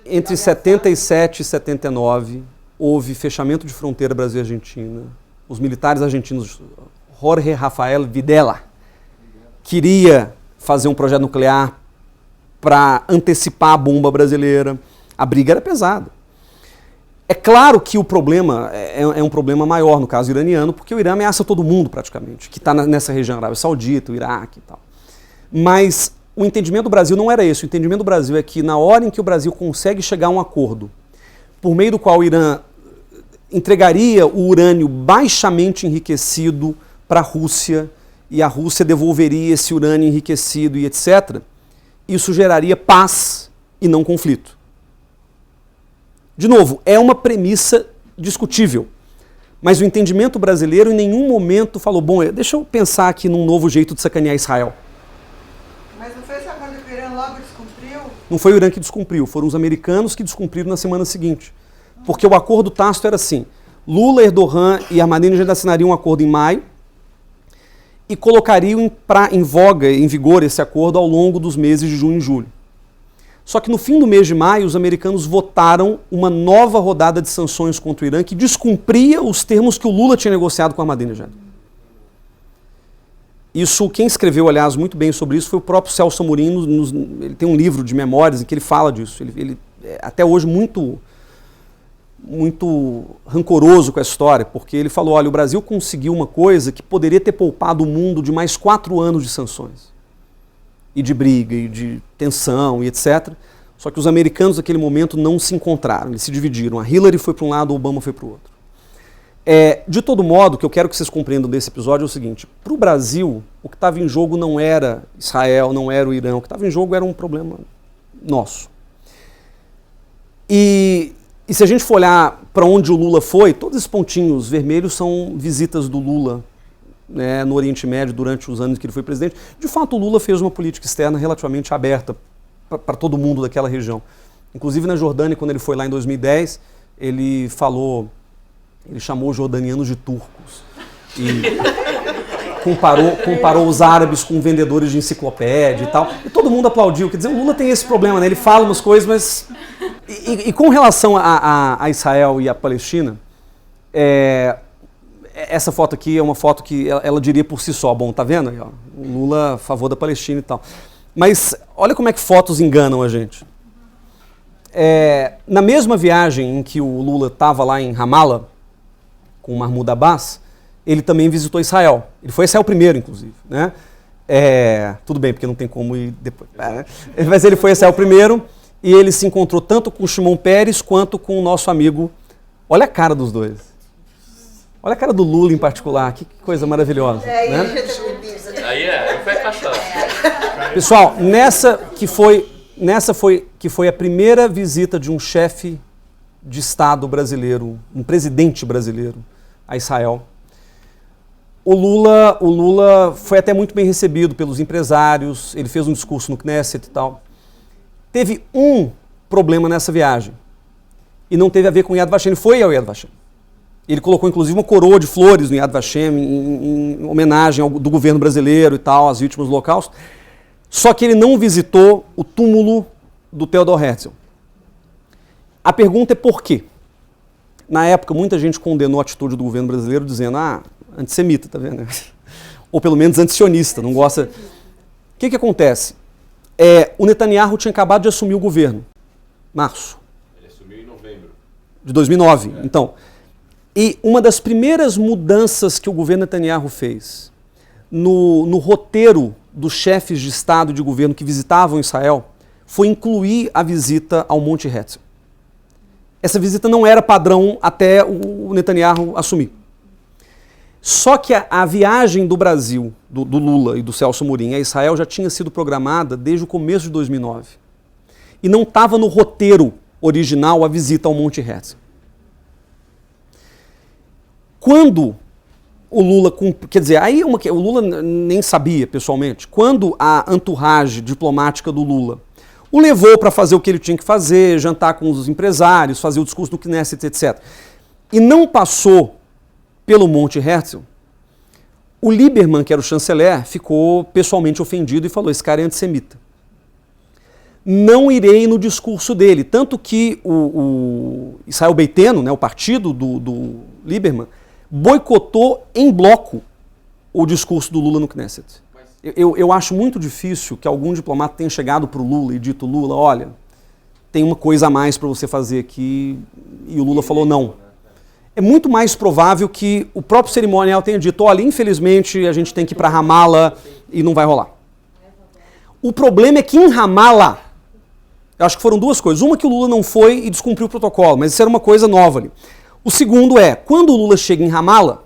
Entre 77 e 79, houve fechamento de fronteira Brasil e Argentina. Os militares argentinos, Jorge Rafael Videla, queria fazer um projeto nuclear para antecipar a bomba brasileira. A briga era pesada. É claro que o problema é um problema maior no caso iraniano, porque o Irã ameaça todo mundo praticamente, que está nessa região, Arábia Saudita, o Iraque e tal. Mas o entendimento do Brasil não era esse. O entendimento do Brasil é que na hora em que o Brasil consegue chegar a um acordo, por meio do qual o Irã entregaria o urânio baixamente enriquecido para a Rússia, e a Rússia devolveria esse urânio enriquecido e etc., isso geraria paz e não conflito. De novo, é uma premissa discutível, mas o entendimento brasileiro em nenhum momento falou, bom, deixa eu pensar aqui num novo jeito de sacanear Israel. Mas não foi essa coisa que o Irã logo descumpriu? Não foi o Irã que descumpriu, foram os americanos que descumpriram na semana seguinte. Porque o acordo tácito era assim, Lula, Erdogan e Ahmadinejad assinariam um acordo em maio e colocariam em voga, em vigor esse acordo ao longo dos meses de junho e julho. Só que no fim do mês de maio, os americanos votaram uma nova rodada de sanções contra o Irã que descumpria os termos que o Lula tinha negociado com Ahmadinejad. Isso, quem escreveu, aliás, muito bem sobre isso foi o próprio Celso Amorim. Ele tem um livro de memórias em que ele fala disso. Ele até hoje muito rancoroso com a história, porque ele falou, olha, o Brasil conseguiu uma coisa que poderia ter poupado o mundo de mais 4 anos de sanções. E de briga, e de tensão, e etc. Só que os americanos naquele momento não se encontraram, eles se dividiram. A Hillary foi para um lado, o Obama foi para o outro. De todo modo, o que eu quero que vocês compreendam desse episódio é o seguinte, para o Brasil, o que estava em jogo não era Israel, não era o Irã, o que estava em jogo era um problema nosso. E se a gente for olhar para onde o Lula foi, todos esses pontinhos vermelhos são visitas do Lula, né, no Oriente Médio durante os anos que ele foi presidente. De fato, o Lula fez uma política externa relativamente aberta para todo mundo daquela região. Inclusive na Jordânia, quando ele foi lá em 2010, ele chamou os jordanianos de turcos. E comparou os árabes com vendedores de enciclopédia e tal. E todo mundo aplaudiu. Quer dizer, o Lula tem esse problema, né? Ele fala umas coisas, mas... E com relação a Israel e a Palestina, essa foto aqui é uma foto que ela diria por si só, bom, tá vendo aí, ó, o Lula a favor da Palestina e tal. Mas olha como é que fotos enganam a gente. Na mesma viagem em que o Lula estava lá em Ramallah, com o Mahmoud Abbas, ele também visitou Israel. Ele foi a Israel primeiro, inclusive, né? Tudo bem, porque não tem como ir depois. Mas ele foi a Israel primeiro e ele se encontrou tanto com o Shimon Peres quanto com o nosso amigo. Olha a cara dos dois. Olha a cara do Lula em particular, que coisa maravilhosa. Né? Aí foi a cachaça. Pessoal, nessa foi a primeira visita de um chefe de Estado brasileiro, um presidente brasileiro a Israel. O Lula foi até muito bem recebido pelos empresários, ele fez um discurso no Knesset e tal. Teve um problema nessa viagem, e não teve a ver com Yad Vashem, ele foi ao Yad Vashem. Ele colocou, inclusive, uma coroa de flores no Yad Vashem em homenagem do governo brasileiro e tal, às vítimas do Holocausto. Só que ele não visitou o túmulo do Theodor Herzl. A pergunta é por quê? Na época, muita gente condenou a atitude do governo brasileiro dizendo, antissemita, tá vendo? Ou pelo menos antisionista, não gosta... O que acontece? O Netanyahu tinha acabado de assumir o governo, março. Ele assumiu em novembro. De 2009, então... E uma das primeiras mudanças que o governo Netanyahu fez no roteiro dos chefes de Estado e de governo que visitavam Israel foi incluir a visita ao Monte Herzl. Essa visita não era padrão até o Netanyahu assumir. Só que a viagem do Brasil, do Lula e do Celso Amorim a Israel já tinha sido programada desde o começo de 2009. E não estava no roteiro original a visita ao Monte Herzl. Quando o Lula, quer dizer, o Lula nem sabia pessoalmente, quando a entourage diplomática do Lula o levou para fazer o que ele tinha que fazer, jantar com os empresários, fazer o discurso no Knesset, etc., e não passou pelo Monte Herzl, o Lieberman, que era o chanceler, ficou pessoalmente ofendido e falou, esse cara é antissemita. não irei no discurso dele. Tanto que o Israel Beiteno, né, o partido do Lieberman, boicotou em bloco o discurso do Lula no Knesset. Eu acho muito difícil que algum diplomata tenha chegado para o Lula e dito, Lula, olha, tem uma coisa a mais para você fazer aqui, e o Lula falou não. É muito mais provável que o próprio cerimonial tenha dito, olha, infelizmente a gente tem que ir para Ramala e não vai rolar. O problema é que em Ramala, eu acho que foram duas coisas. Uma que o Lula não foi e descumpriu o protocolo, mas isso era uma coisa nova ali. O segundo é, quando o Lula chega em Ramala,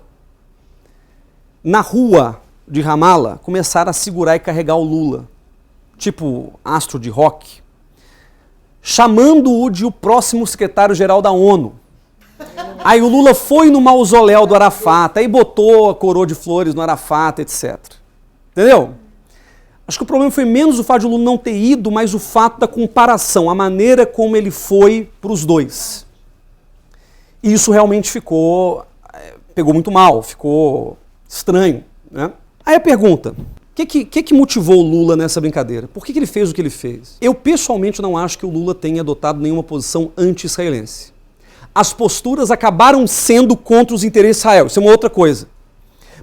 na rua de Ramala, começaram a segurar e carregar o Lula, tipo astro de rock, chamando-o de o próximo secretário-geral da ONU. Aí o Lula foi no mausoléu do Arafat, aí botou a coroa de flores no Arafat, etc. Entendeu? Acho que o problema foi menos o fato de o Lula não ter ido, mas o fato da comparação, a maneira como ele foi para os dois. E isso realmente pegou muito mal, ficou estranho, né? Aí a pergunta, o que motivou o Lula nessa brincadeira? Por que ele fez o que ele fez? Eu pessoalmente não acho que o Lula tenha adotado nenhuma posição anti-israelense. As posturas acabaram sendo contra os interesses de Israel, isso é uma outra coisa.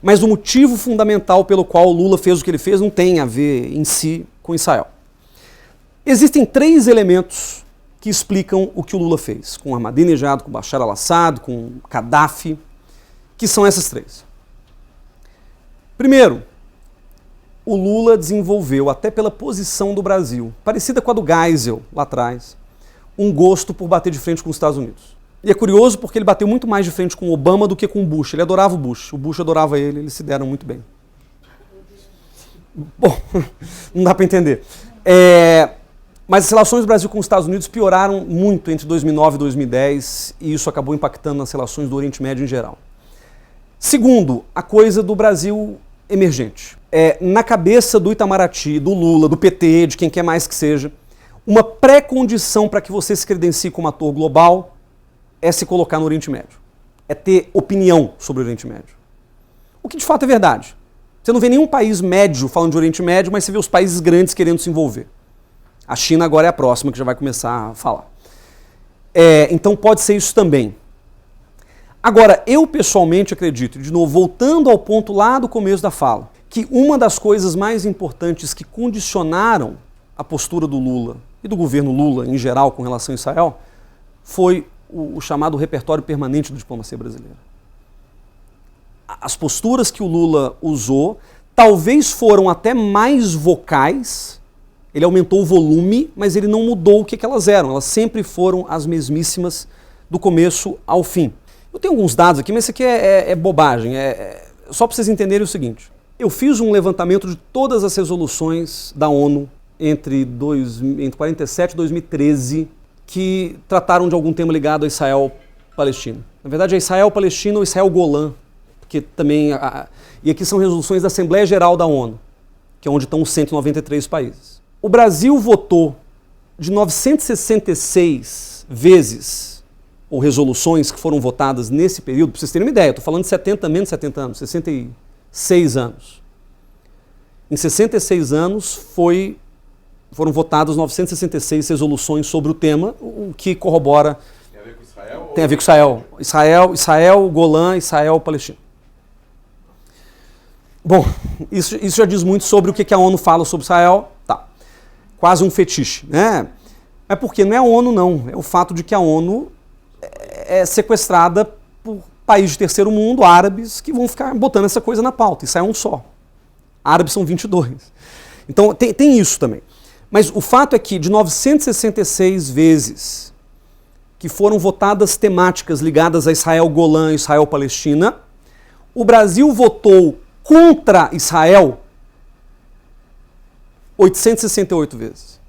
Mas o motivo fundamental pelo qual o Lula fez o que ele fez não tem a ver em si com Israel. Existem 3 elementos que explicam o que o Lula fez, com Ahmadinejad, com Bashar al-Assad, com Gaddafi, que são essas 3. Primeiro, o Lula desenvolveu, até pela posição do Brasil, parecida com a do Geisel lá atrás, um gosto por bater de frente com os Estados Unidos. E é curioso porque ele bateu muito mais de frente com o Obama do que com o Bush. Ele adorava o Bush adorava ele, eles se deram muito bem. Bom, não dá para entender. Mas as relações do Brasil com os Estados Unidos pioraram muito entre 2009 e 2010 e isso acabou impactando nas relações do Oriente Médio em geral. Segundo, a coisa do Brasil emergente. Na cabeça do Itamaraty, do Lula, do PT, de quem quer mais que seja, uma pré-condição para que você se credencie como ator global é se colocar no Oriente Médio. É ter opinião sobre o Oriente Médio. O que de fato é verdade. Você não vê nenhum país médio falando de Oriente Médio, mas você vê os países grandes querendo se envolver. A China agora é a próxima que já vai começar a falar. Então pode ser isso também. Agora, eu pessoalmente acredito, de novo, voltando ao ponto lá do começo da fala, que uma das coisas mais importantes que condicionaram a postura do Lula e do governo Lula em geral com relação a Israel foi o chamado repertório permanente da diplomacia brasileira. As posturas que o Lula usou talvez foram até mais vocais, ele aumentou o volume, mas ele não mudou o que elas eram, elas sempre foram as mesmíssimas do começo ao fim. Eu tenho alguns dados aqui, mas isso aqui é bobagem, só para vocês entenderem o seguinte, eu fiz um levantamento de todas as resoluções da ONU entre 1947 e 2013, que trataram de algum tema ligado a Israel-Palestina. Na verdade é Israel-Palestina ou Israel-Golã, porque também... E aqui são resoluções da Assembleia Geral da ONU, que é onde estão os 193 países. O Brasil votou de 966 vezes, ou resoluções que foram votadas nesse período, para vocês terem uma ideia, estou falando de menos de 70 anos, 66 anos. Em 66 anos foram votadas 966 resoluções sobre o tema, o que corrobora... Tem a ver com Israel? Tem a ver com Israel. Israel, Golã, Israel, Palestina. Bom, isso já diz muito sobre o que a ONU fala sobre Israel. Tá. Quase um fetiche, né? É porque não é a ONU, não. É o fato de que a ONU é sequestrada por países de terceiro mundo, árabes, que vão ficar botando essa coisa na pauta. Israel é um só. Árabes são 22. Então tem isso também. Mas o fato é que de 966 vezes que foram votadas temáticas ligadas a Israel, Golã e Israel, Palestina, o Brasil votou contra Israel 868 vezes.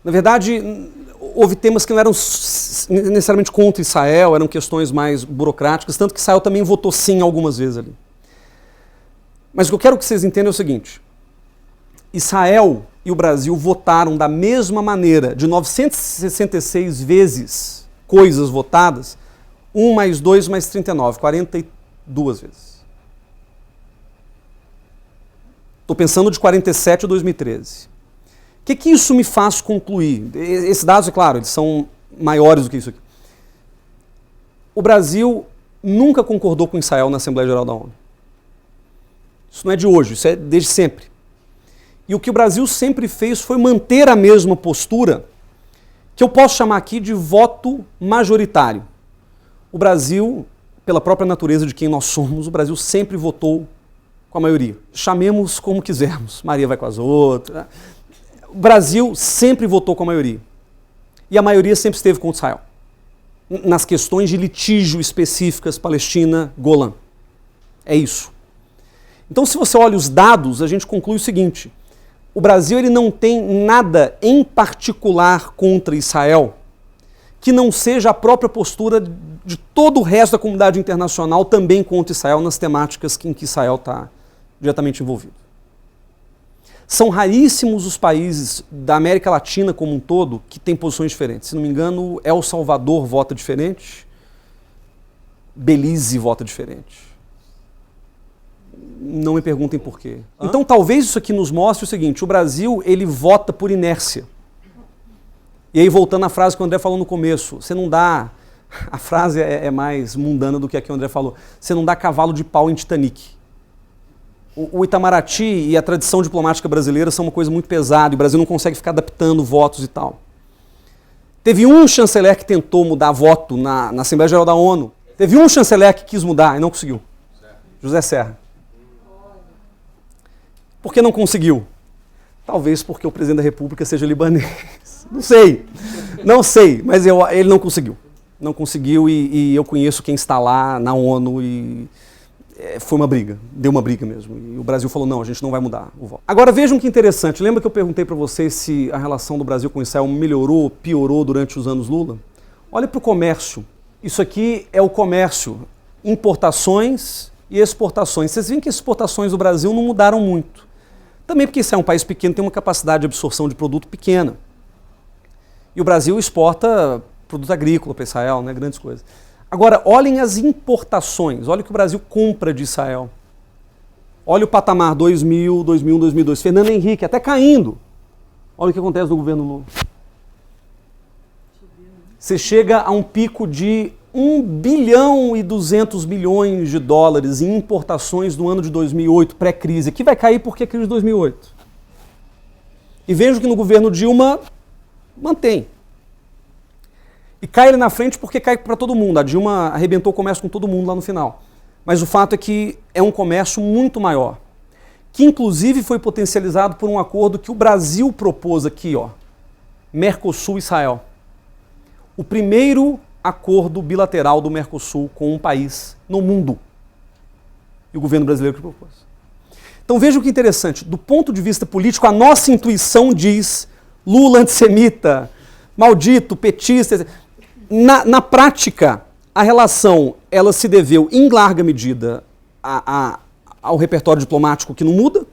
Na verdade, houve temas que não eram necessariamente contra Israel, eram questões mais burocráticas, tanto que Israel também votou sim algumas vezes ali. Mas o que eu quero que vocês entendam é o seguinte, Israel e o Brasil votaram da mesma maneira, de 966 vezes coisas votadas, 1 mais 2 mais 39, 42 vezes. Estou pensando de 47 a 2013. O que isso me faz concluir? Esses dados, é claro, eles são maiores do que isso aqui. O Brasil nunca concordou com Israel na Assembleia Geral da ONU. Isso não é de hoje, isso é desde sempre. E o que o Brasil sempre fez foi manter a mesma postura, que eu posso chamar aqui de voto majoritário. O Brasil, pela própria natureza de quem nós somos, o Brasil sempre votou com a maioria. Chamemos como quisermos, Maria vai com as outras. O Brasil sempre votou com a maioria. E a maioria sempre esteve contra Israel. Nas questões de litígio específicas, Palestina, Golã. É isso. Então, se você olha os dados, a gente conclui o seguinte: o Brasil ele não tem nada em particular contra Israel que não seja a própria postura de todo o resto da comunidade internacional também contra Israel nas temáticas em que Israel está diretamente envolvido. São raríssimos os países da América Latina como um todo que têm posições diferentes. Se não me engano, El Salvador vota diferente, Belize vota diferente. Não me perguntem por quê. Então talvez isso aqui nos mostre o seguinte: o Brasil ele vota por inércia. E aí voltando à frase que o André falou no começo, você não dá, a frase é mais mundana do que a que o André falou, você não dá cavalo de pau em Titanic. O Itamaraty e a tradição diplomática brasileira são uma coisa muito pesada, e o Brasil não consegue ficar adaptando votos e tal. Teve um chanceler que tentou mudar voto na Assembleia Geral da ONU, teve um chanceler que quis mudar e não conseguiu. José Serra. Por que não conseguiu? Talvez porque o presidente da República seja libanês. Não sei, mas ele não conseguiu. Não conseguiu e eu conheço quem está lá na ONU e foi uma briga, deu uma briga mesmo. E o Brasil falou, não, a gente não vai mudar o voto. Agora vejam que interessante, lembra que eu perguntei para vocês se a relação do Brasil com Israel melhorou, piorou durante os anos Lula? Olha para o comércio. Isso aqui é o comércio, importações e exportações. Vocês veem que as exportações do Brasil não mudaram muito. Também porque Israel é um país pequeno, tem uma capacidade de absorção de produto pequena. E o Brasil exporta produto agrícola para Israel, né, grandes coisas. Agora, olhem as importações, olha o que o Brasil compra de Israel. Olha o patamar 2000, 2001, 2002. Fernando Henrique, até caindo. Olha o que acontece no governo Lula. Você chega a um pico de 1 bilhão e 200 milhões de dólares em importações no ano de 2008, pré-crise. Aqui vai cair porque é crise de 2008. E vejo que no governo Dilma mantém. E cai ele na frente porque cai para todo mundo. A Dilma arrebentou o comércio com todo mundo lá no final. Mas o fato é que é um comércio muito maior, que inclusive foi potencializado por um acordo que o Brasil propôs aqui, ó, Mercosul-Israel. O primeiro acordo bilateral do Mercosul com um país no mundo. E o governo brasileiro que propôs. Então vejam que interessante, do ponto de vista político, a nossa intuição diz Lula antissemita, maldito, petista. Na prática, a relação ela se deveu em larga medida ao repertório diplomático que não muda.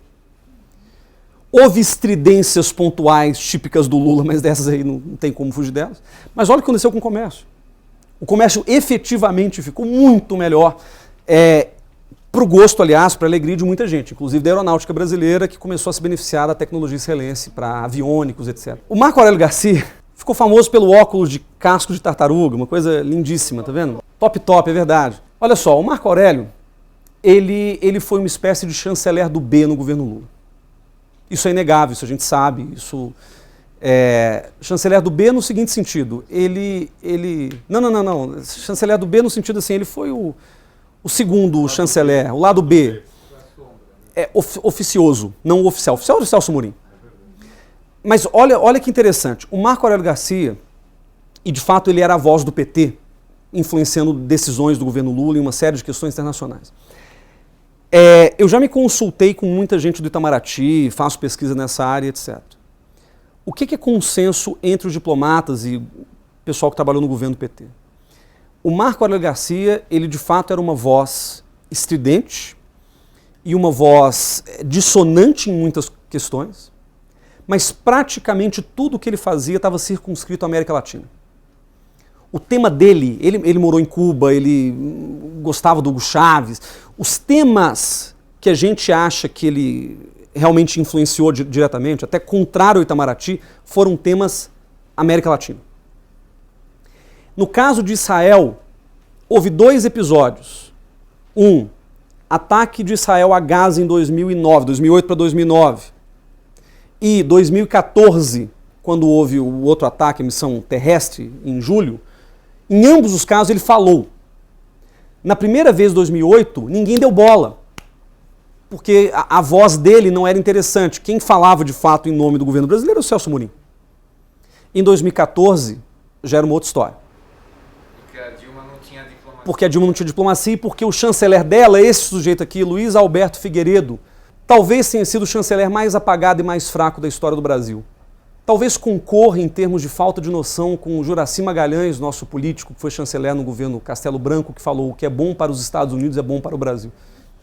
Houve estridências pontuais típicas do Lula, mas dessas aí não tem como fugir delas. Mas olha o que aconteceu com o comércio. O comércio efetivamente ficou muito melhor, para o gosto, aliás, para a alegria de muita gente, inclusive da aeronáutica brasileira, que começou a se beneficiar da tecnologia israelense para aviônicos, etc. O Marco Aurélio Garcia ficou famoso pelo óculos de casco de tartaruga, uma coisa lindíssima, tá vendo? Top, é verdade. Olha só, o Marco Aurélio, ele foi uma espécie de chanceler do B no governo Lula. Isso é inegável, isso a gente sabe, isso... chanceler do B no seguinte sentido, não, chanceler do B no sentido assim, ele foi o segundo chanceler, o lado B, oficioso, não o oficial é o Celso Amorim. Mas olha que interessante, o Marco Aurélio Garcia, e de fato ele era a voz do PT, influenciando decisões do governo Lula em uma série de questões internacionais. Eu já me consultei com muita gente do Itamaraty, faço pesquisa nessa área, etc. O que é consenso entre os diplomatas e o pessoal que trabalhou no governo do PT? O Marco Aurélio Garcia, ele de fato era uma voz estridente e uma voz dissonante em muitas questões, mas praticamente tudo o que ele fazia estava circunscrito à América Latina. O tema dele, ele morou em Cuba, ele gostava do Hugo Chávez, os temas que a gente acha que ele realmente influenciou diretamente, até contrário ao Itamaraty, foram temas América Latina. No caso de Israel, houve 2 episódios. Ataque de Israel a Gaza em 2008 para 2009. E 2014, quando houve o outro ataque, a missão terrestre, em julho, em ambos os casos ele falou. Na primeira vez, 2008, ninguém deu bola, porque a voz dele não era interessante. Quem falava de fato em nome do governo brasileiro era o Celso Amorim. Em 2014, já era uma outra história. Porque a Dilma não tinha diplomacia. Porque a Dilma não tinha diplomacia e porque o chanceler dela, esse sujeito aqui, Luiz Alberto Figueiredo, talvez tenha sido o chanceler mais apagado e mais fraco da história do Brasil. Talvez concorra em termos de falta de noção com o Juracy Magalhães, nosso político, que foi chanceler no governo Castelo Branco, que falou o que é bom para os Estados Unidos é bom para o Brasil.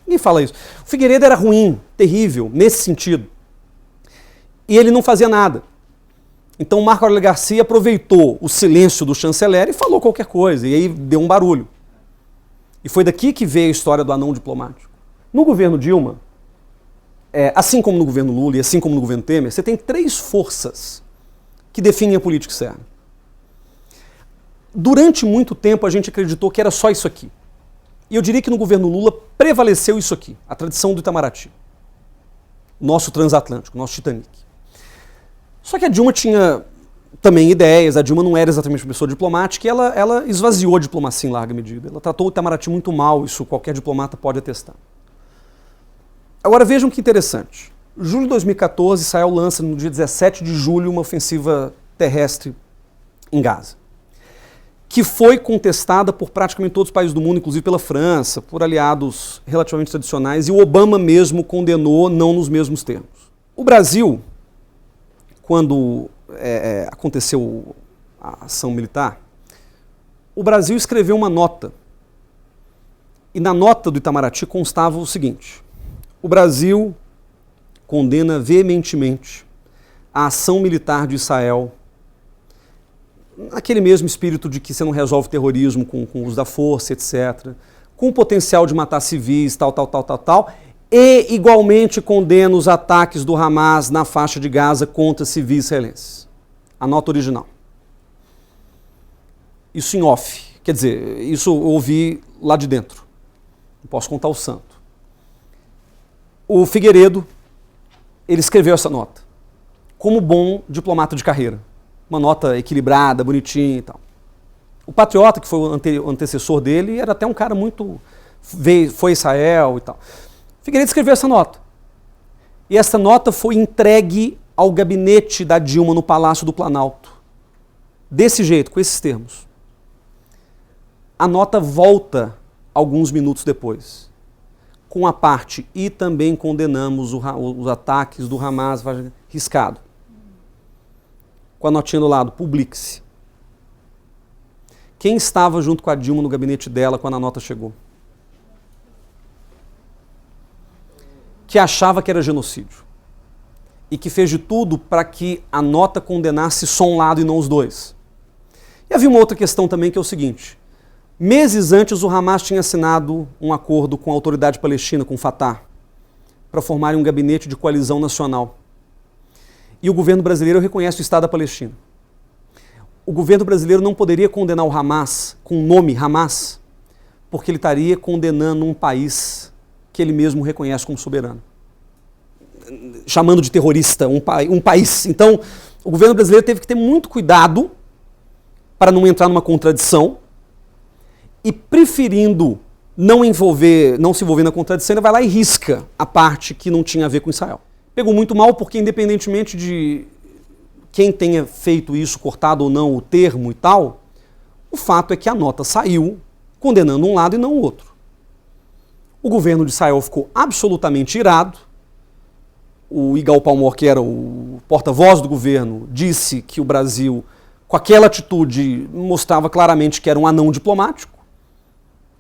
Ninguém fala isso. O Figueiredo era ruim, terrível, nesse sentido. E ele não fazia nada. Então o Marco Aurélio Garcia aproveitou o silêncio do chanceler e falou qualquer coisa, e aí deu um barulho. E foi daqui que veio a história do anão diplomático. No governo Dilma, assim como no governo Lula e assim como no governo Temer, você tem 3 forças que definem a política externa. Durante muito tempo a gente acreditou que era só isso aqui. E eu diria que no governo Lula prevaleceu isso aqui, a tradição do Itamaraty. Nosso transatlântico, nosso Titanic. Só que a Dilma tinha também ideias, a Dilma não era exatamente uma pessoa diplomática e ela esvaziou a diplomacia em larga medida. Ela tratou o Itamaraty muito mal, isso qualquer diplomata pode atestar. Agora vejam que interessante. Julho de 2014, Israel lança no dia 17 de julho uma ofensiva terrestre em Gaza, que foi contestada por praticamente todos os países do mundo, inclusive pela França, por aliados relativamente tradicionais, e o Obama mesmo condenou, não nos mesmos termos. O Brasil, quando aconteceu a ação militar, o Brasil escreveu uma nota, e na nota do Itamaraty constava o seguinte: o Brasil condena veementemente a ação militar de Israel, naquele mesmo espírito de que você não resolve terrorismo com o uso da força, etc., com o potencial de matar civis, tal, e igualmente condena os ataques do Hamas na faixa de Gaza contra civis israelenses. A nota original. Isso em off, quer dizer, isso eu ouvi lá de dentro. Não posso contar o santo. O Figueiredo, ele escreveu essa nota, como bom diplomata de carreira. Uma nota equilibrada, bonitinha e tal. O Patriota, que foi o antecessor dele, era até um cara muito... foi a Israel e tal. Figueiredo escreveu essa nota. E essa nota foi entregue ao gabinete da Dilma no Palácio do Planalto. Desse jeito, com esses termos. A nota volta alguns minutos depois, com a parte "e também condenamos os ataques do Hamas", riscado. Com a notinha do lado, publique-se. Quem estava junto com a Dilma no gabinete dela quando a nota chegou? Que achava que era genocídio. E que fez de tudo para que a nota condenasse só um lado e não os dois. E havia uma outra questão também, que é o seguinte: meses antes o Hamas tinha assinado um acordo com a autoridade palestina, com o Fatah, para formarem um gabinete de coalizão nacional. E o governo brasileiro reconhece o Estado da Palestina. O governo brasileiro não poderia condenar o Hamas com o nome Hamas, porque ele estaria condenando um país que ele mesmo reconhece como soberano, chamando de terrorista um país. Então, o governo brasileiro teve que ter muito cuidado para não entrar numa contradição, e preferindo não se envolver na contradição, ele vai lá e risca a parte que não tinha a ver com Israel. Pegou muito mal porque, independentemente de quem tenha feito isso, cortado ou não o termo e tal, o fato é que a nota saiu condenando um lado e não o outro. O governo de Israel ficou absolutamente irado. O Igal Palmor, que era o porta-voz do governo, disse que o Brasil, com aquela atitude, mostrava claramente que era um anão diplomático,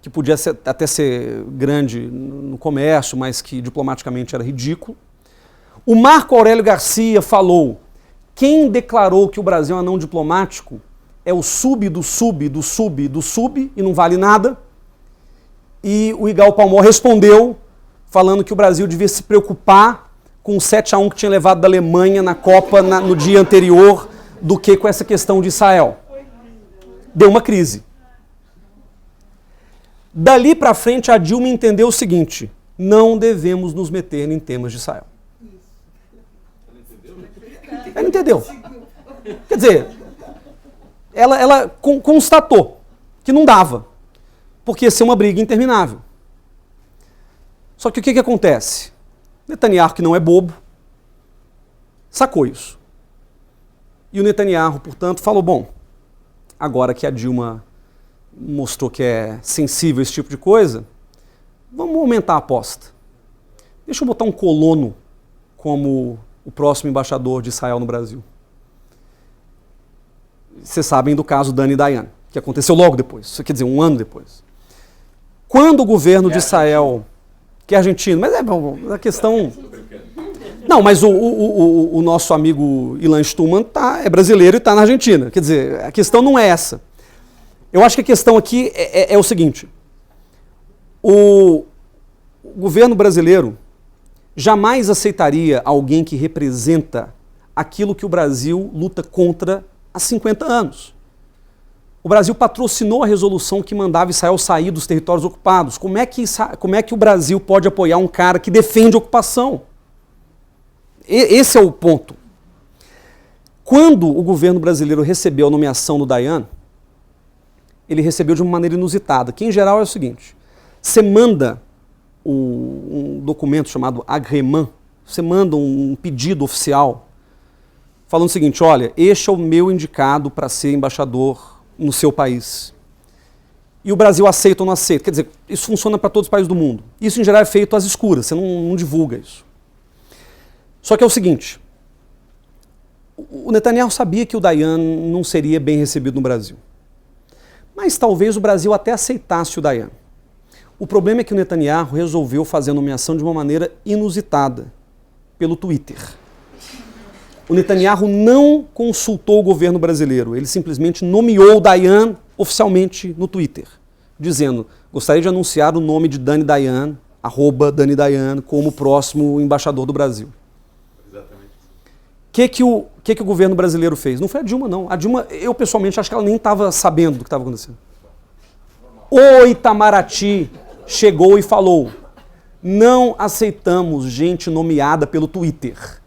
que podia até ser grande no comércio, mas que diplomaticamente era ridículo. O Marco Aurélio Garcia falou: quem declarou que o Brasil é um anão diplomático é o sub do sub do sub do sub e não vale nada. E o Igal Palmor respondeu falando que o Brasil devia se preocupar com o 7-1 que tinha levado da Alemanha na Copa no dia anterior do que com essa questão de Israel. Deu uma crise. Dali para frente, a Dilma entendeu o seguinte: não devemos nos meter em temas de Israel. Ela entendeu. Quer dizer, ela constatou que não dava, porque ia ser uma briga interminável. Só que o que acontece? Netanyahu, que não é bobo, sacou isso. E o Netanyahu, portanto, falou, bom, agora que a Dilma mostrou que é sensível a esse tipo de coisa, vamos aumentar a aposta. Deixa eu botar um colono como o próximo embaixador de Israel no Brasil. Vocês sabem do caso Dani Dayan, que aconteceu logo depois, isso quer dizer, um ano depois. Quando o governo de Israel, que é argentino, mas é bom, a questão... Não, mas o nosso amigo Ilan Stuman é brasileiro e está na Argentina. Quer dizer, a questão não é essa. Eu acho que a questão aqui é o seguinte. O governo brasileiro jamais aceitaria alguém que representa aquilo que o Brasil luta contra há 50 anos. O Brasil patrocinou a resolução que mandava Israel sair dos territórios ocupados. Como é que o Brasil pode apoiar um cara que defende a ocupação? Esse é o ponto. Quando o governo brasileiro recebeu a nomeação do Dayan, ele recebeu de uma maneira inusitada, que em geral é o seguinte: você manda um documento chamado agrément, você manda um pedido oficial falando o seguinte: olha, este é o meu indicado para ser embaixador no seu país. E o Brasil aceita ou não aceita. Quer dizer, isso funciona para todos os países do mundo. Isso em geral é feito às escuras, você não divulga isso. Só que é o seguinte, o Netanyahu sabia que o Dayan não seria bem recebido no Brasil. Mas talvez o Brasil até aceitasse o Dayan. O problema é que o Netanyahu resolveu fazer a nomeação de uma maneira inusitada, pelo Twitter. O Netanyahu não consultou o governo brasileiro, ele simplesmente nomeou o Dayan oficialmente no Twitter, dizendo, gostaria de anunciar o nome de Dani Dayan, @Dani Dayan, como próximo embaixador do Brasil. O que o governo brasileiro fez? Não foi a Dilma, não. A Dilma, eu pessoalmente acho que ela nem estava sabendo do que estava acontecendo. O Itamaraty chegou e falou, não aceitamos gente nomeada pelo Twitter.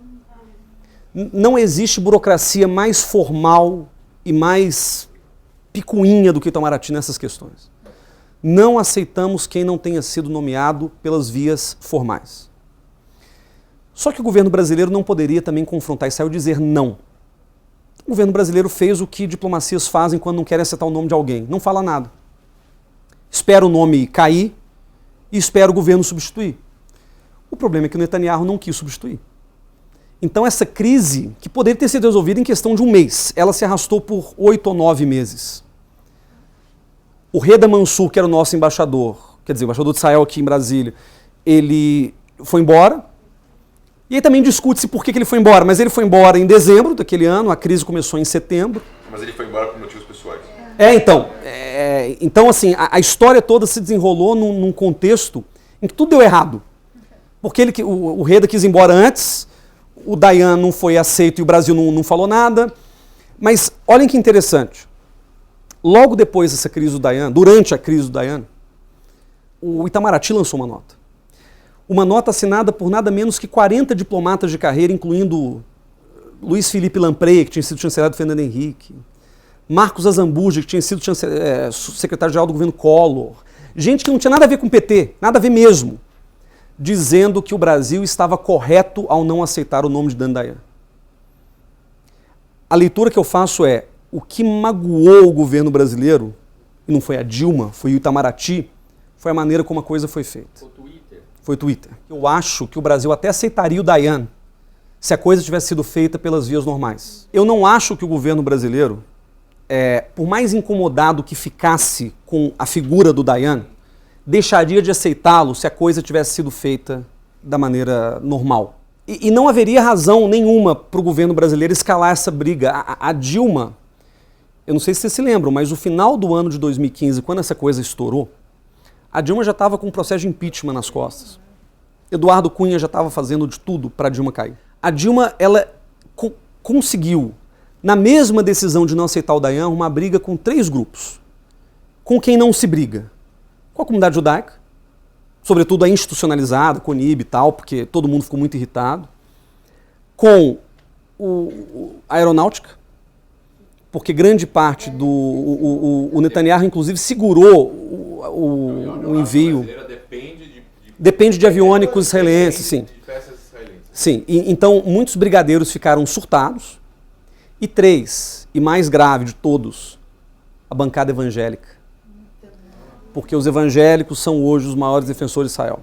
Não existe burocracia mais formal e mais picuinha do que o Itamaraty nessas questões. Não aceitamos quem não tenha sido nomeado pelas vias formais. Só que o governo brasileiro não poderia também confrontar Israel e dizer não. O governo brasileiro fez o que diplomacias fazem quando não querem aceitar o nome de alguém. Não fala nada. Espera o nome cair e espera o governo substituir. O problema é que o Netanyahu não quis substituir. Então essa crise, que poderia ter sido resolvida em questão de um mês, ela se arrastou por 8 ou 9 meses. O Reda Mansour, que era o nosso embaixador, quer dizer, o embaixador de Israel aqui em Brasília, ele foi embora. E aí também discute-se por que ele foi embora, mas ele foi embora em dezembro daquele ano, a crise começou em setembro. Mas ele foi embora por motivos pessoais. Então assim, a história toda se desenrolou num contexto em que tudo deu errado. Porque o Reda quis ir embora antes, o Dayan não foi aceito e o Brasil não falou nada. Mas olhem que interessante, logo depois dessa crise do Dayan, durante a crise do Dayan, o Itamaraty lançou uma nota. Uma nota assinada por nada menos que 40 diplomatas de carreira, incluindo Luiz Felipe Lamprey, que tinha sido chanceler do Fernando Henrique, Marcos Azambuja, que tinha sido secretário-geral do governo Collor, gente que não tinha nada a ver com o PT, nada a ver mesmo, dizendo que o Brasil estava correto ao não aceitar o nome de Dani Dayan. A leitura que eu faço é, o que magoou o governo brasileiro, e não foi a Dilma, foi o Itamaraty, foi a maneira como a coisa foi feita. Foi o Twitter. Eu acho que o Brasil até aceitaria o Dayan se a coisa tivesse sido feita pelas vias normais. Eu não acho que o governo brasileiro, por mais incomodado que ficasse com a figura do Dayan, deixaria de aceitá-lo se a coisa tivesse sido feita da maneira normal. E não haveria razão nenhuma para o governo brasileiro escalar essa briga. A Dilma, eu não sei se vocês se lembram, mas no final do ano de 2015, quando essa coisa estourou, a Dilma já estava com um processo de impeachment nas costas. Eduardo Cunha já estava fazendo de tudo para a Dilma cair. A Dilma, ela conseguiu, na mesma decisão de não aceitar o Dayan, uma briga com 3 grupos. Com quem não se briga? Com a comunidade judaica, sobretudo a institucionalizada, com o CONIB e tal, porque todo mundo ficou muito irritado. Com a aeronáutica, porque grande parte do... O Netanyahu, inclusive, segurou o envio... Depende de aviônicos israelenses, sim. De peças israelenses. Sim, então muitos brigadeiros ficaram surtados. E 3, e mais grave de todos, a bancada evangélica. Porque os evangélicos são hoje os maiores defensores de Israel.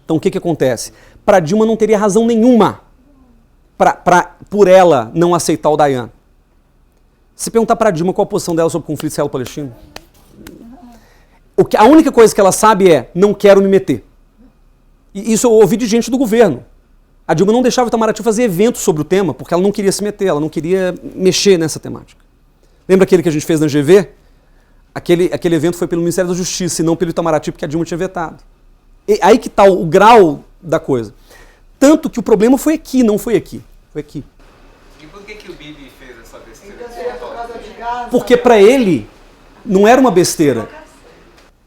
Então o que acontece? Para Dilma não teria razão nenhuma por ela não aceitar o Dayan. Se perguntar para Dilma qual a posição dela sobre o conflito israelo-palestino, a única coisa que ela sabe é, não quero me meter. E isso eu ouvi de gente do governo. A Dilma não deixava o Itamaraty fazer eventos sobre o tema, porque ela não queria se meter, ela não queria mexer nessa temática. Lembra aquele que a gente fez na GV? Aquele evento foi pelo Ministério da Justiça e não pelo Itamaraty, porque a Dilma tinha vetado. E aí que está o grau da coisa. Tanto que o problema foi aqui, não foi aqui. Foi aqui. E por que o Bibi fez essa besteira? Então seria por causa de Gaza. Porque para ele não era uma besteira.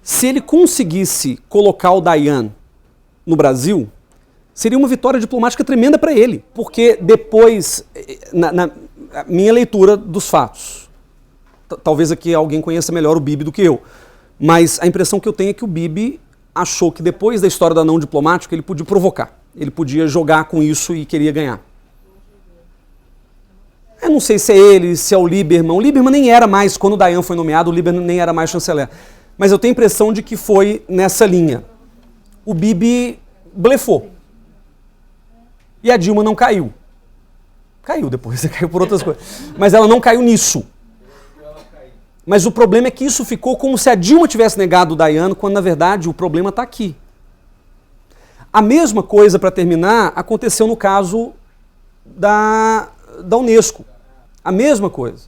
Se ele conseguisse colocar o Dayan no Brasil, seria uma vitória diplomática tremenda para ele. Porque depois, na minha leitura dos fatos, talvez aqui alguém conheça melhor o Bibi do que eu, mas a impressão que eu tenho é que o Bibi achou que depois da história da não diplomática ele podia provocar. Ele podia jogar com isso e queria ganhar. Eu não sei se é ele, se é o Lieberman. O Lieberman nem era mais, quando o Dayan foi nomeado, o Lieberman nem era mais chanceler. Mas eu tenho a impressão de que foi nessa linha. O Bibi blefou. E a Dilma não caiu. Caiu depois, caiu por outras coisas. Mas ela não caiu nisso. Mas o problema é que isso ficou como se a Dilma tivesse negado o Dayan, quando na verdade o problema está aqui. A mesma coisa, para terminar, aconteceu no caso da Unesco. A mesma coisa.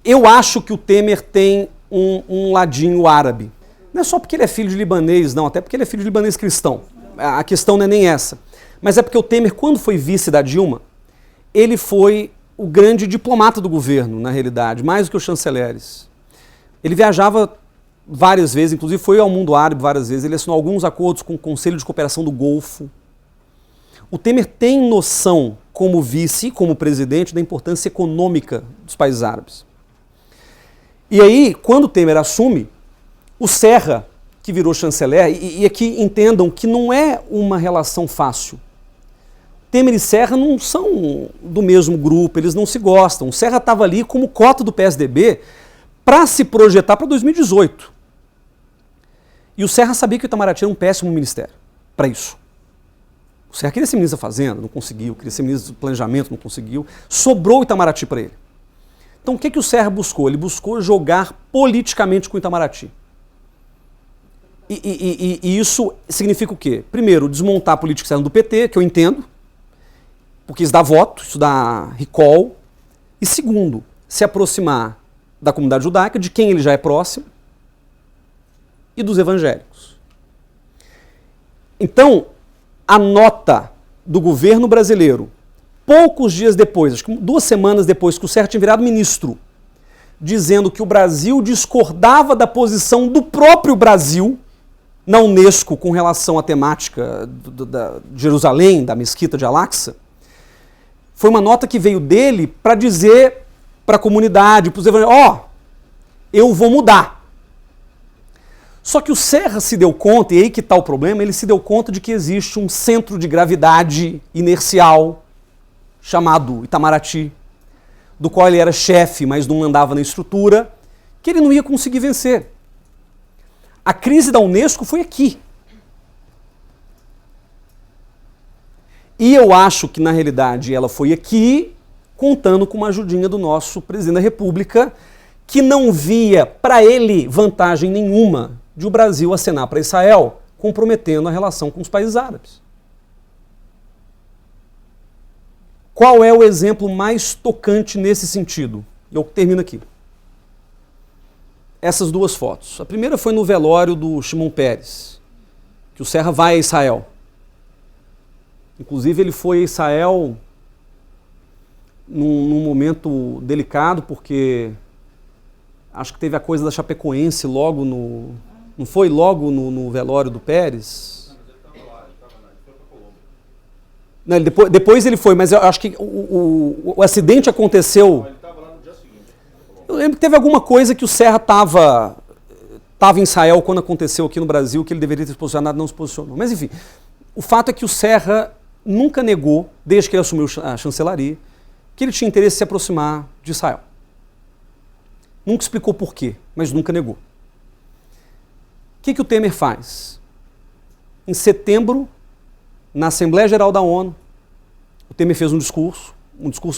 Eu acho que o Temer tem um ladinho árabe. Não é só porque ele é filho de libanês, não, até porque ele é filho de libanês cristão. A questão não é nem essa. Mas é porque o Temer, quando foi vice da Dilma, ele foi o grande diplomata do governo, na realidade, mais do que os chanceleres. Ele viajava várias vezes, inclusive foi ao mundo árabe várias vezes, ele assinou alguns acordos com o Conselho de Cooperação do Golfo. O Temer tem noção, como vice e como presidente, da importância econômica dos países árabes. E aí, quando o Temer assume, o Serra, que virou chanceler, e aqui entendam que não é uma relação fácil. Temer e Serra não são do mesmo grupo, eles não se gostam. O Serra estava ali como cota do PSDB para se projetar para 2018. E o Serra sabia que o Itamaraty era um péssimo ministério para isso. O Serra queria ser ministro da Fazenda, não conseguiu. Queria ser ministro do Planejamento, não conseguiu. Sobrou o Itamaraty para ele. Então o que o Serra buscou? Ele buscou jogar politicamente com o Itamaraty. E isso significa o quê? Primeiro, desmontar a política externa do PT, que eu entendo, porque isso dá voto, isso dá recall. E segundo, se aproximar da comunidade judaica, de quem ele já é próximo, e dos evangélicos. Então, a nota do governo brasileiro, poucos dias depois, acho que 2 semanas depois que o Serra tinha virado ministro, dizendo que o Brasil discordava da posição do próprio Brasil na Unesco com relação à temática de Jerusalém, da mesquita de Al-Aqsa, foi uma nota que veio dele para dizer para a comunidade, para os evangélicos, eu vou mudar. Só que o Serra se deu conta, e aí que está o problema, ele se deu conta de que existe um centro de gravidade inercial chamado Itamaraty, do qual ele era chefe, mas não andava na estrutura, que ele não ia conseguir vencer. A crise da Unesco foi aqui. E eu acho que, na realidade, ela foi aqui, contando com uma ajudinha do nosso presidente da República, que não via para ele vantagem nenhuma de o Brasil acenar para Israel, comprometendo a relação com os países árabes. Qual é o exemplo mais tocante nesse sentido? Eu termino aqui. Essas 2 fotos. A primeira foi no velório do Shimon Peres, que o Serra vai a Israel. Inclusive ele foi a Israel num momento delicado, porque acho que teve a coisa da Chapecoense logo no... Não foi logo no velório do Pérez? Não, depois ele foi, mas eu acho que o acidente aconteceu... Eu lembro que teve alguma coisa que o Serra estava em Israel quando aconteceu aqui no Brasil, que ele deveria ter se posicionado, não se posicionou. Mas enfim, o fato é que o Serra nunca negou, desde que ele assumiu a chancelaria, que ele tinha interesse em se aproximar de Israel. Nunca explicou por quê, mas nunca negou. O que o Temer faz? Em setembro, na Assembleia Geral da ONU, o Temer fez um discurso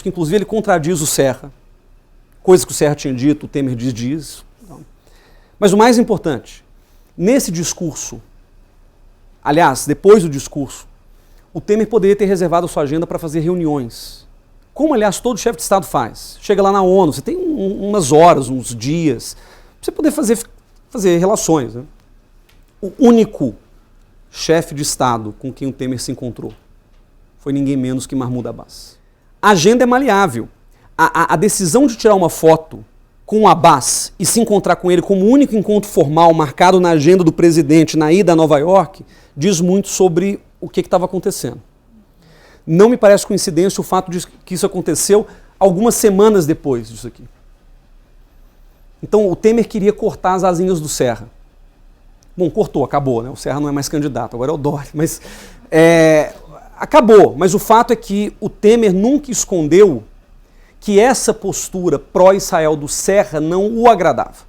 que inclusive ele contradiz o Serra, coisa que o Serra tinha dito, o Temer diz. Mas o mais importante, nesse discurso, aliás, depois do discurso, o Temer poderia ter reservado a sua agenda para fazer reuniões. Como, aliás, todo chefe de Estado faz. Chega lá na ONU, você tem umas horas, uns dias, para você poder fazer relações. Né? O único chefe de Estado com quem o Temer se encontrou foi ninguém menos que Mahmoud Abbas. A agenda é maleável. A decisão de tirar uma foto com o Abbas e se encontrar com ele como único encontro formal marcado na agenda do presidente na ida a Nova York diz muito sobre o que estava acontecendo. Não me parece coincidência o fato de que isso aconteceu algumas semanas depois disso aqui. Então o Temer queria cortar as asinhas do Serra. Bom, cortou, acabou, né? O Serra não é mais candidato, agora é o Dória. Mas acabou. Mas o fato é que o Temer nunca escondeu que essa postura pró-Israel do Serra não o agradava.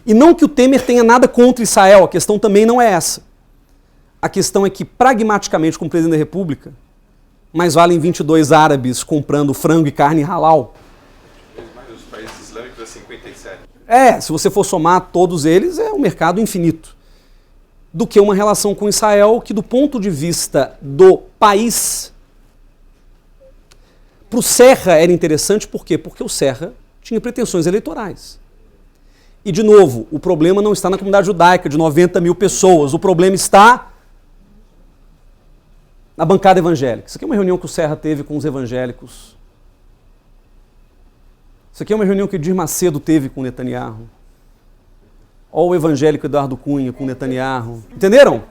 E não que o Temer tenha nada contra Israel, a questão também não é essa. A questão é que, pragmaticamente, como presidente da República, mais valem 22 árabes comprando frango e carne halal. Mas os países islâmicos é 57. Se você for somar todos eles, é um mercado infinito. Do que uma relação com Israel que, do ponto de vista do país, para o Serra era interessante, por quê? Porque o Serra tinha pretensões eleitorais. E, de novo, o problema não está na comunidade judaica de 90 mil pessoas, o problema está na bancada evangélica. Isso aqui é uma reunião que o Serra teve com os evangélicos. Isso aqui é uma reunião que o Edir Macedo teve com o Netanyahu. Olha o evangélico Eduardo Cunha com o Netanyahu. Entenderam?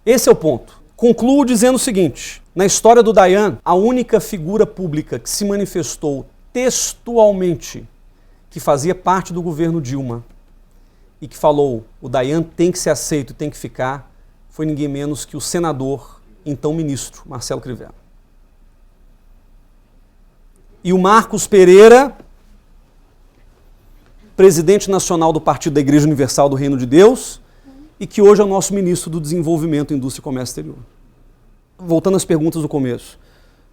Esse é o ponto. Concluo dizendo o seguinte: na história do Dayan, a única figura pública que se manifestou textualmente que fazia parte do governo Dilma e que falou o Dayan tem que ser aceito e tem que ficar, foi ninguém menos que o senador, então ministro, Marcelo Crivella. E o Marcos Pereira, presidente nacional do Partido da Igreja Universal do Reino de Deus, e que hoje é o nosso ministro do Desenvolvimento, Indústria e Comércio Exterior. Voltando às perguntas do começo,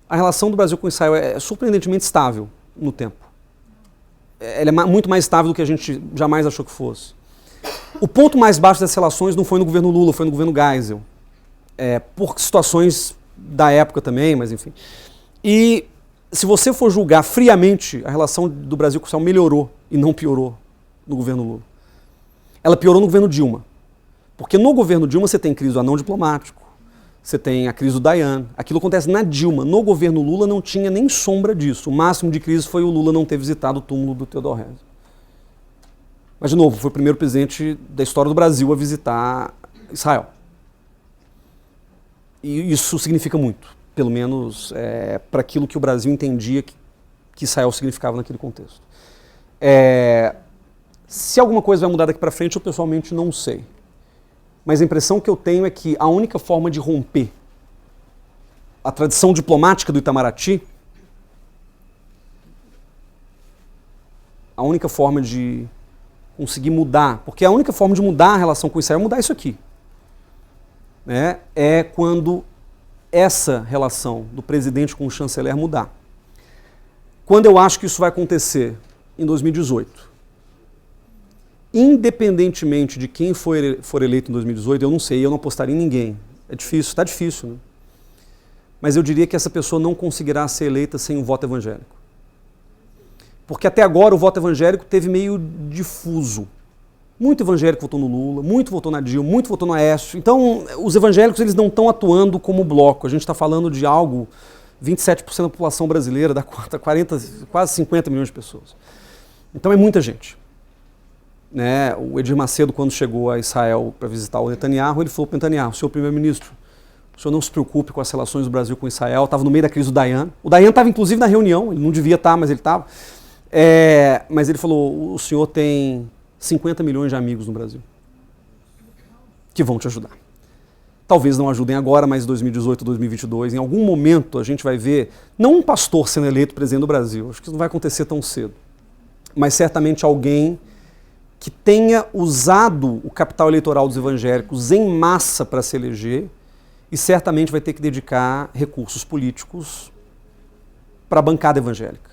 a relação do Brasil com Israel é surpreendentemente estável no tempo. Ela é muito mais estável do que a gente jamais achou que fosse. O ponto mais baixo das relações não foi no governo Lula, foi no governo Geisel. Por situações da época também, mas enfim. E se você for julgar friamente, a relação do Brasil com Israel melhorou e não piorou no governo Lula. Ela piorou no governo Dilma. Porque no governo Dilma você tem crise do anão diplomático, você tem a crise do Dayan. Aquilo acontece na Dilma. No governo Lula não tinha nem sombra disso. O máximo de crise foi o Lula não ter visitado o túmulo do Theodor Herzl. Mas, de novo, foi o primeiro presidente da história do Brasil a visitar Israel. E isso significa muito, pelo menos para aquilo que o Brasil entendia que Israel significava naquele contexto. Se alguma coisa vai mudar daqui para frente, eu pessoalmente não sei. Mas a impressão que eu tenho é que a única forma de romper a tradição diplomática do Itamaraty, a única forma de conseguir mudar, porque a única forma de mudar a relação com Israel é mudar isso aqui. É quando essa relação do presidente com o chanceler mudar. Quando eu acho que isso vai acontecer? Em 2018. Independentemente de quem for eleito em 2018, eu não sei, eu não apostaria em ninguém. É difícil, está difícil, né? Mas eu diria que essa pessoa não conseguirá ser eleita sem o voto evangélico. Porque até agora o voto evangélico teve meio difuso. Muito evangélico votou no Lula, muito votou na Dilma, muito votou no Aécio. Então, os evangélicos eles não estão atuando como bloco. A gente está falando de algo, 27% da população brasileira, dá 40, quase 50 milhões de pessoas. Então é muita gente. Né? O Edir Macedo, quando chegou a Israel para visitar o Netanyahu, ele falou para o Netanyahu, senhor primeiro-ministro, o senhor não se preocupe com as relações do Brasil com Israel. Estava no meio da crise do Dayan. O Dayan estava inclusive na reunião, ele não devia estar, mas ele estava. Mas ele falou, o senhor tem 50 milhões de amigos no Brasil que vão te ajudar. Talvez não ajudem agora, mas em 2018, 2022, em algum momento a gente vai ver, não um pastor sendo eleito presidente do Brasil, acho que isso não vai acontecer tão cedo, mas certamente alguém que tenha usado o capital eleitoral dos evangélicos em massa para se eleger e certamente vai ter que dedicar recursos políticos para a bancada evangélica.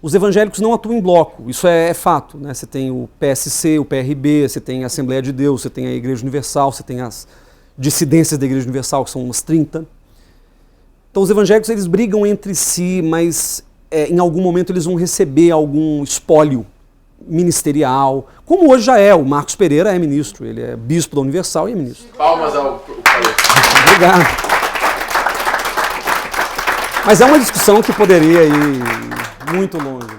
Os evangélicos não atuam em bloco, isso é fato. Né? Você tem o PSC, o PRB, você tem a Assembleia de Deus, você tem a Igreja Universal, você tem as dissidências da Igreja Universal, que são umas 30. Então os evangélicos eles brigam entre si, mas em algum momento eles vão receber algum espólio ministerial, como hoje já é. O Marcos Pereira é ministro, ele é bispo da Universal e é ministro. Palmas ao Obrigado. Mas é uma discussão que poderia ir muito longe.